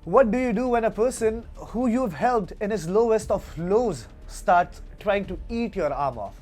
What do you do when a person who you've helped in his lowest of lows starts trying to eat your arm off?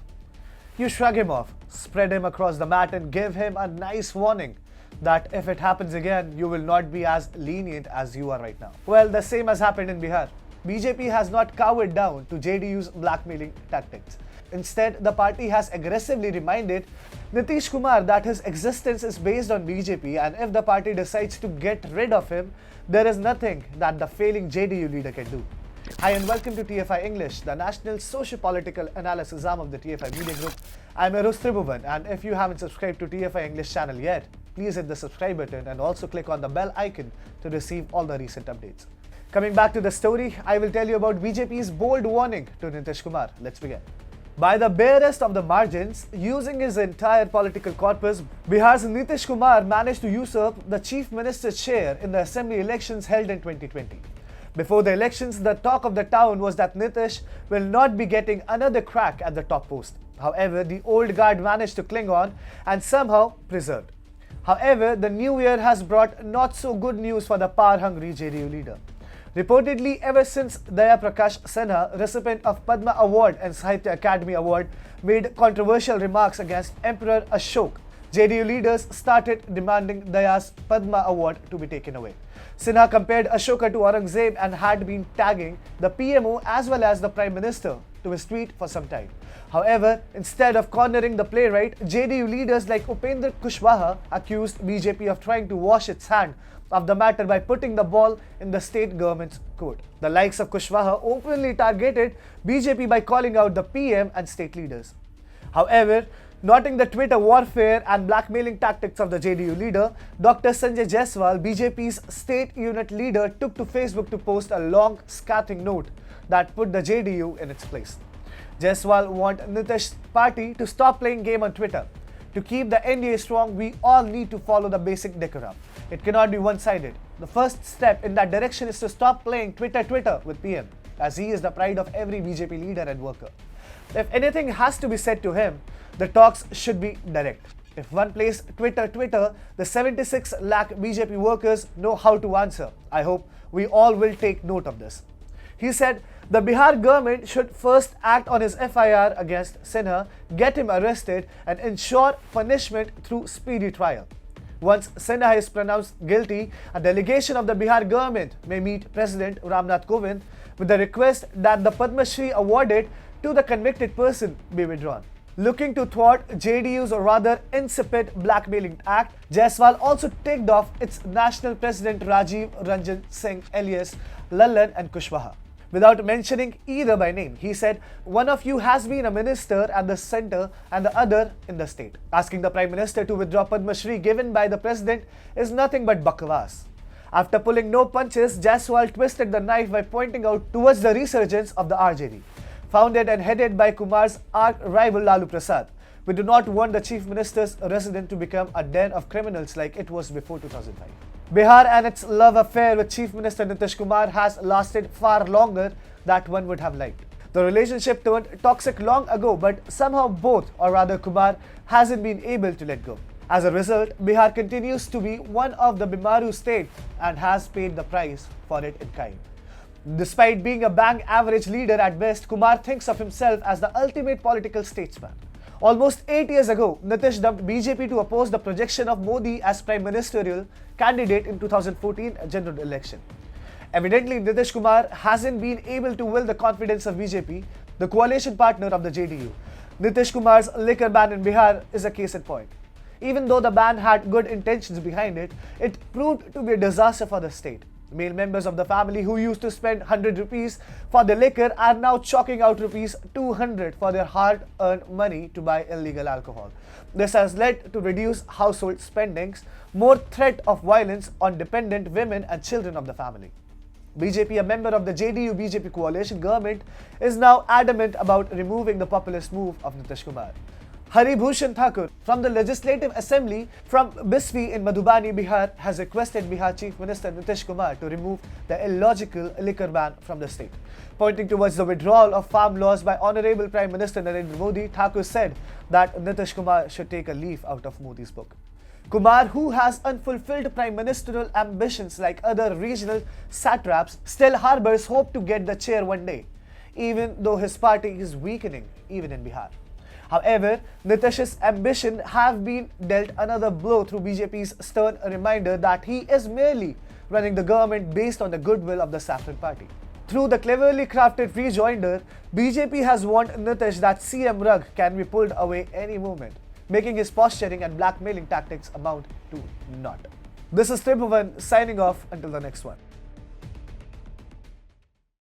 You shrug him off, spread him across the mat, and give him a nice warning that if it happens again, you will not be as lenient as you are right now. Well, the same has happened in Bihar. BJP has not cowered down to JDU's blackmailing tactics. Instead, the party has aggressively reminded Nitish Kumar that his existence is based on BJP, and if the party decides to get rid of him, there is nothing that the failing JDU leader can do. Hi and welcome to TFI English, the national socio-political analysis arm of the TFI Media Group. I'm your host Tribhuvan, and if you haven't subscribed to TFI English channel yet, please hit the subscribe button and also click on the bell icon to receive all the recent updates. Coming back to the story, I will tell you about BJP's bold warning to Nitish Kumar. Let's begin. By the barest of the margins, using his entire political corpus, Bihar's Nitish Kumar managed to usurp the chief minister's chair in the assembly elections held in 2020. Before the elections, the talk of the town was that Nitish will not be getting another crack at the top post. However, the old guard managed to cling on and somehow preserved. However, the new year has brought not so good news for the power-hungry JDU leader. Reportedly, ever since Daya Prakash Sinha, recipient of Padma Award and Sahitya Academy Award, made controversial remarks against Emperor Ashok, JDU leaders started demanding Daya's Padma Award to be taken away. Sinha compared Ashoka to Aurangzeb and had been tagging the PMO as well as the Prime Minister to his tweet for some time. However, instead of cornering the playwright, JDU leaders like Upendra Kushwaha accused BJP of trying to wash its hand of the matter by putting the ball in the state government's court. The likes of Kushwaha openly targeted BJP by calling out the PM and state leaders. However, noting the Twitter warfare and blackmailing tactics of the JDU leader, Dr. Sanjay Jaiswal, BJP's state unit leader, took to Facebook to post a long, scathing note that put the JDU in its place. Jaiswal wants Nitish's party to stop playing game on Twitter. To keep the NDA strong, we all need to follow the basic decorum. It cannot be one-sided. The first step in that direction is to stop playing Twitter with PM, as he is the pride of every BJP leader and worker. If anything has to be said to him, the talks should be direct. If one plays Twitter, the 76 lakh BJP workers know how to answer. I hope we all will take note of this. He said the Bihar government should first act on his FIR against Sinha, get him arrested, and ensure punishment through speedy trial. Once Sinha is pronounced guilty, a delegation of the Bihar government may meet President Ramnath Kovind with the request that the Padma Shri awarded to the convicted person be withdrawn. Looking to thwart JDU's rather insipid blackmailing act, Jaiswal also ticked off its national president Rajiv Ranjan Singh alias Lallan and Kushwaha. Without mentioning either by name, he said, one of you has been a minister at the center and the other in the state. Asking the Prime Minister to withdraw Padma Shri given by the President is nothing but bakwas. After pulling no punches, Jaiswal twisted the knife by pointing out towards the resurgence of the RJD. Founded and headed by Kumar's arch-rival Lalu Prasad, we do not want the Chief Minister's residence to become a den of criminals like it was before 2005. Bihar and its love affair with Chief Minister Nitish Kumar has lasted far longer than one would have liked. The relationship turned toxic long ago, but somehow both, or rather Kumar, hasn't been able to let go. As a result, Bihar continues to be one of the Bimaru states and has paid the price for it in kind. Despite being a bang average leader at best, Kumar thinks of himself as the ultimate political statesman. Almost 8 years ago, Nitish dumped BJP to oppose the projection of Modi as prime ministerial candidate in 2014 general election. Evidently, Nitish Kumar hasn't been able to will the confidence of BJP, the coalition partner of the JDU. Nitish Kumar's liquor ban in Bihar is a case in point. Even though the ban had good intentions behind it, it proved to be a disaster for the state. Male members of the family who used to spend 100 rupees for their liquor are now chalking out rupees 200 for their hard-earned money to buy illegal alcohol. This has led to reduced household spendings, more threat of violence on dependent women and children of the family. BJP, a member of the JDU-BJP coalition government, is now adamant about removing the populist move of Nitish Kumar. Hari Bhushan Thakur from the Legislative Assembly from Bisfi in Madhubani, Bihar, has requested Bihar Chief Minister Nitish Kumar to remove the illogical liquor ban from the state. Pointing towards the withdrawal of farm laws by Honorable Prime Minister Narendra Modi, Thakur said that Nitish Kumar should take a leaf out of Modi's book. Kumar, who has unfulfilled prime ministerial ambitions like other regional satraps, still harbors hope to get the chair one day, even though his party is weakening even in Bihar. However, Nitish's ambition have been dealt another blow through BJP's stern reminder that he is merely running the government based on the goodwill of the Saffron party. Through the cleverly crafted rejoinder, BJP has warned Nitish that CM rug can be pulled away any moment, making his posturing and blackmailing tactics amount to naught. This is Tribhuvan signing off until the next one.